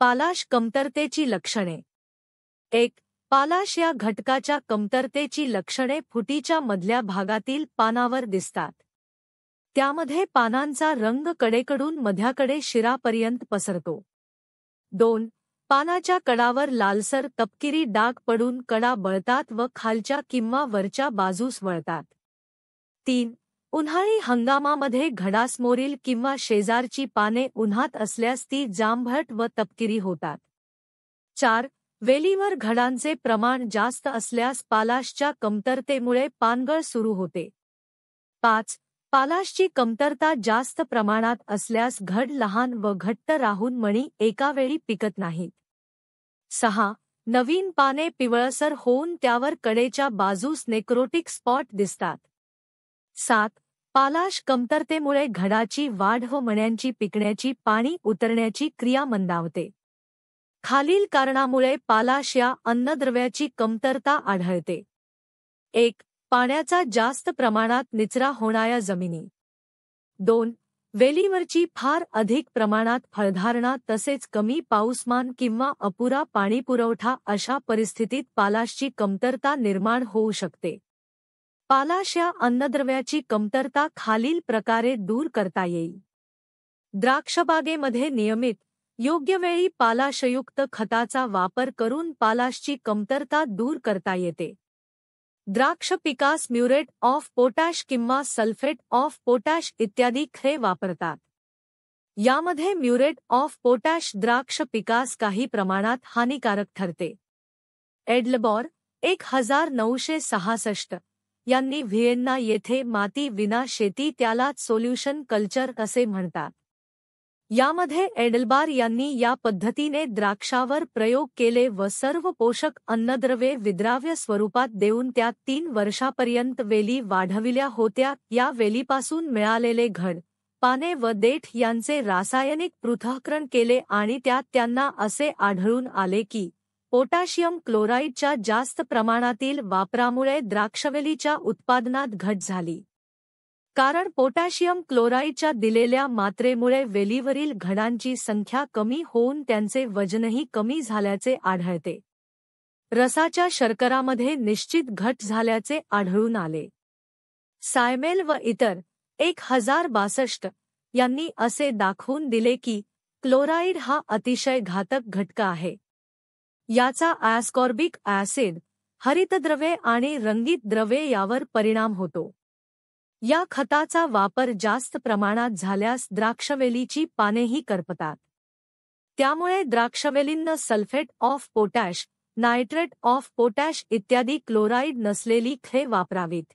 पालाश कमतरतेची लक्षणे. 1. पालाश या घटकाच्या कमतरतेची लक्षणे फुटीच्या मधल्या भागातील पानावर दिसतात. त्यामध्ये पानांचा रंग कडेकडून मध्याकडे शिरापर्यंत पसरतो. 2. पानाच्या कडावर लालसर तपकिरी डाग पडून कडा बळतात व खालच्या किंवा वरच्या बाजूस वळतात. 3. उन्हाळी हंगामामध्ये घडासमोरील किंवा शेजारची पाने उन्हात असल्यास ती जांभळट व तपकिरी होतात. 4. वेलीवर घडांचे प्रमाण जास्त असल्यास पालाशच्या कमतरतेमुळे पानगळ सुरू होते. 5. पालाशची कमतरता जास्त प्रमाणात असल्यास घड लहान व घट्ट राहून मणी एकावेळी पिकत नाहीत. 6. नवीन पाने पिवळसर होऊन त्यावर कडेच्या बाजूस नेक्रोटिक स्पॉट दिसतात. 7. पालाश कमतरतेमुळे घडाची वाढ व मण्यांची पिकण्याची पाणी उतरण्याची क्रिया मंदावते. खालील कारणामुळे पालाश या अन्नद्रव्याची कमतरता आढळते. 1. पाण्याचा जास्त प्रमाणात निचरा होणाऱ्या जमिनी. 2. वेलीवरची फार अधिक प्रमाणात फळधारणा तसेच कमी पाऊसमान किंवा अपुरा पाणीपुरवठा अशा परिस्थितीत पालाशची कमतरता निर्माण होऊ शकते. पालाश या अन्नद्रव्याची कमतरता खालील प्रकारे दूर करता येईल. द्राक्षबागेमध्ये नियमित, योग्य वेळी पालाशयुक्त खताचा वापर करून पालाशची कमतरता दूर करता येते. द्राक्ष पिकास म्युरेट ऑफ पोटॅश किंवा सल्फेट ऑफ पोटॅश इत्यादी खते वापरतात. यामध्ये म्युरेट ऑफ पोटॅश द्राक्ष पिकास काही प्रमाणात हानिकारक ठरते. एडलबॉर 1966 यांनी व्हिएन्ना येथे माती विना शेती त्यालाच सोल्युशन कल्चर असे म्हणतात. यामध्ये एडलबार यांनी या पद्धतीने द्राक्षावर प्रयोग केले व सर्व पोषक अन्नद्रव्ये विद्राव्य स्वरूपात देऊन त्या 3 वर्षापर्यंत वेली वाढविल्या होत्या. या वेलीपासून मिळालेले घड, पाने व देठ यांचे रासायनिक पृथक्करण केले आणि त्यात त्यांना असे आढळून आले की पोटॅशियम क्लोराईडच्या जास्त प्रमाणातील वापरामुळे द्राक्षवेलीच्या उत्पादनात घट झाली. कारण पोटॅशियम क्लोराईडच्या दिलेल्या मात्रेमुळे वेलीवरील घडांची संख्या कमी होऊन त्यांचे वजनही कमी झाल्याचे आढळते. रसाच्या शर्करामध्ये निश्चित घट झाल्याचे आढळून आले. सायमेल व इतर 1062 यांनी असे दाखवून दिले की क्लोराईड हा अतिशय घातक घटक आहे. याचा ॲस्कॉर्बिक ॲसिड, हरितद्रव्ये आणि रंगीत द्रव्ये यावर परिणाम होतो. या खताचा वापर जास्त प्रमाणात झाल्यास द्राक्षवेलीची पानेही करपतात. त्यामुळे द्राक्षवेलींना sulphate of potash, nitrate of potash इत्यादी क्लोराईड नसलेली खते वापरावीत.